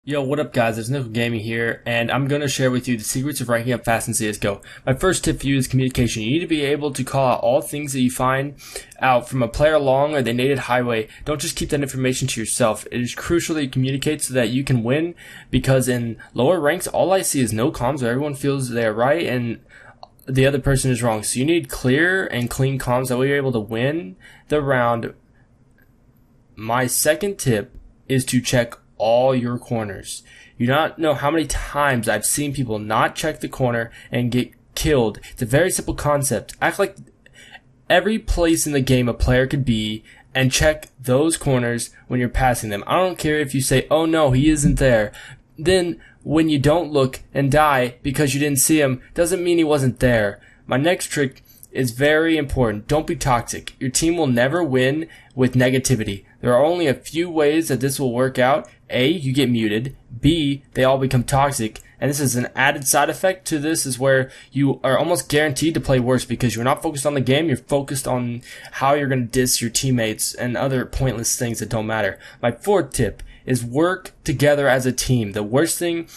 Yo, what up guys, it's Nickell Gaming here, and I'm going to share with you the secrets of ranking up fast in CSGO. My first tip for you is communication. You need to be able to call out all things that you find out from a player along or the native highway. Don't just keep that information to yourself. It is crucial that you communicate so that you can win, because in lower ranks, all I see is no comms where everyone feels they're right and the other person is wrong. So you need clear and clean comms, that way you're able to win the round. My second tip is to check all your corners. You don't know how many times I've seen people not check the corner and get killed. It's a very simple concept. Act like every place in the game a player could be and check those corners when you're passing them. I don't care if you say, oh no, he isn't there. Then when you don't look and die because you didn't see him, doesn't mean he wasn't there. My next trick is very important. Don't be toxic. Your team will never win with negativity. There are only a few ways that this will work out. A, you get muted. B, they all become toxic. And this is an added side effect to this, is where you are almost guaranteed to play worse because you're not focused on the game. You're focused on how you're going to diss your teammates and other pointless things that don't matter. My fourth tip is work together as a team. The worst thing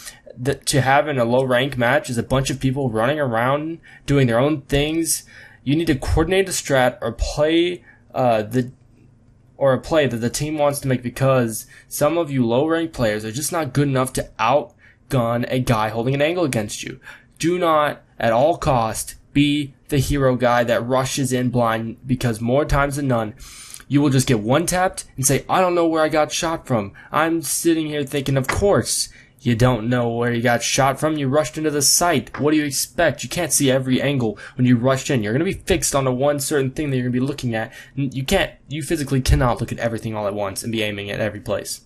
to have in a low rank match is a bunch of people running around doing their own things. You need to coordinate a strat or play a play that the team wants to make, because some of you low rank players are just not good enough to outgun a guy holding an angle against you. Do not at all cost be the hero guy that rushes in blind, because more times than none you will just get one tapped and say, I don't know where I got shot from. I'm sitting here thinking, of course you don't know where you got shot from. You rushed into the site. What do you expect? You can't see every angle when you rushed in. You're going to be fixed on the one certain thing that you're going to be looking at. You physically cannot look at everything all at once and be aiming at every place.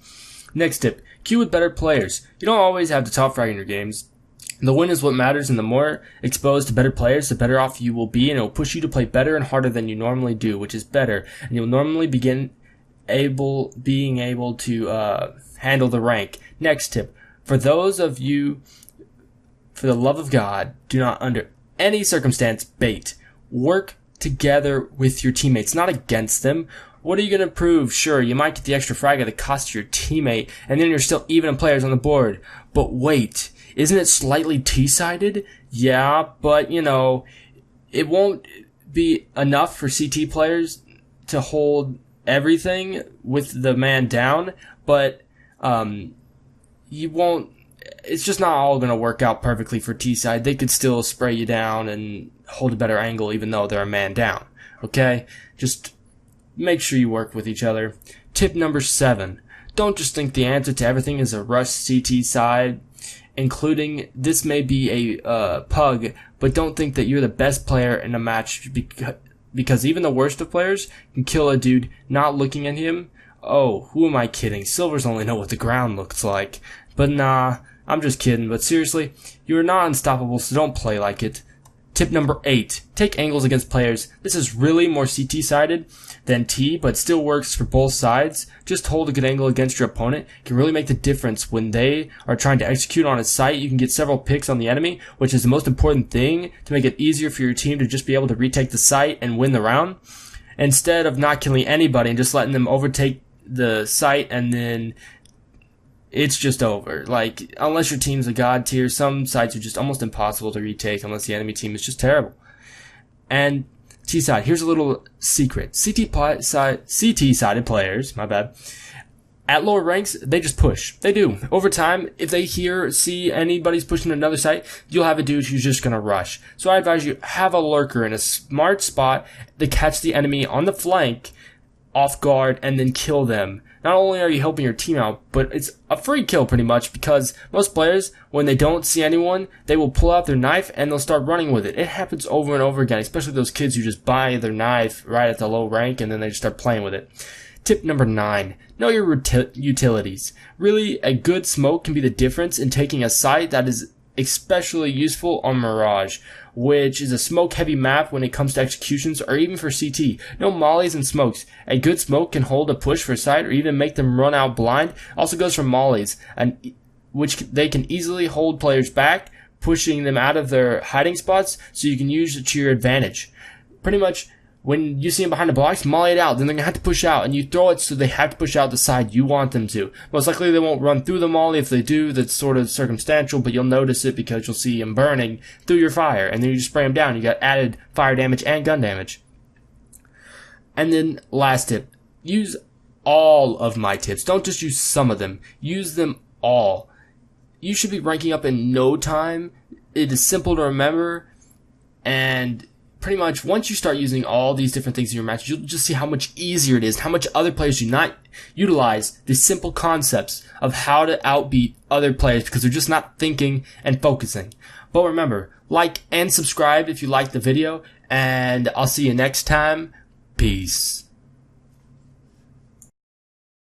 Next tip, queue with better players. You don't always have the top frag in your games. The win is what matters, and the more exposed to better players, the better off you will be, and it will push you to play better and harder than you normally do, which is better. And you'll normally being able to handle the rank. Next tip, for those of you, for the love of God, do not under any circumstance bait. Work together with your teammates, not against them. What are you going to prove? Sure, you might get the extra frag at the cost of your teammate, and then you're still even players on the board. But wait, isn't it slightly T-sided? Yeah, but you know, it won't be enough for CT players to hold everything with the man down, but you won't, it's just not all going to work out perfectly for T-side. They could still spray you down and hold a better angle even though they're a man down. Okay? Just make sure you work with each other. Tip number 7. Don't just think the answer to everything is a rush CT side, including this may be a pug, but don't think that you're the best player in a match, because even the worst of players can kill a dude not looking at him. Oh, who am I kidding? Silvers only know what the ground looks like. But nah, I'm just kidding. But seriously, you are not unstoppable, so don't play like it. Tip number 8. Take angles against players. This is really more CT-sided than T, but still works for both sides. Just hold a good angle against your opponent. It can really make the difference when they are trying to execute on a site. You can get several picks on the enemy, which is the most important thing to make it easier for your team to just be able to retake the site and win the round, instead of not killing anybody and just letting them overtake the site and then it's just over. Like, unless your team's a god tier, some sites are just almost impossible to retake unless the enemy team is just terrible. And T-side, here's a little secret. CT-sided players, my bad, at lower ranks, they just push. They do. Over time, if they see anybody's pushing another site, you'll have a dude who's just gonna rush. So I advise you, have a lurker in a smart spot to catch the enemy on the flank off guard and then kill them. Not only are you helping your team out, but it's a free kill pretty much, because most players, when they don't see anyone, they will pull out their knife and they'll start running with it. It happens over and over again, especially those kids who just buy their knife right at the low rank and then they just start playing with it. Tip number 9. Know your utilities. Really, a good smoke can be the difference in taking a site that is especially useful on Mirage, which is a smoke-heavy map when it comes to executions, or even for CT. No mollies and smokes. A good smoke can hold a push for a site or even make them run out blind. Also goes for mollies, which they can easily hold players back, pushing them out of their hiding spots, so you can use it to your advantage. Pretty much, When you see them behind the blocks, molly it out. Then they're going to have to push out, and you throw it so they have to push out the side you want them to. Most likely they won't run through the molly. If they do, that's sort of circumstantial, but you'll notice it because you'll see them burning through your fire. And then you just spray them down. You got added fire damage and gun damage. And then last tip, use all of my tips. Don't just use some of them. Use them all. You should be ranking up in no time. It is simple to remember, and pretty much once you start using all these different things in your match, you'll just see how much easier it is, how much other players do not utilize the simple concepts of how to outbeat other players because they're just not thinking and focusing. But remember, like and subscribe if you liked the video, and I'll see you next time. Peace.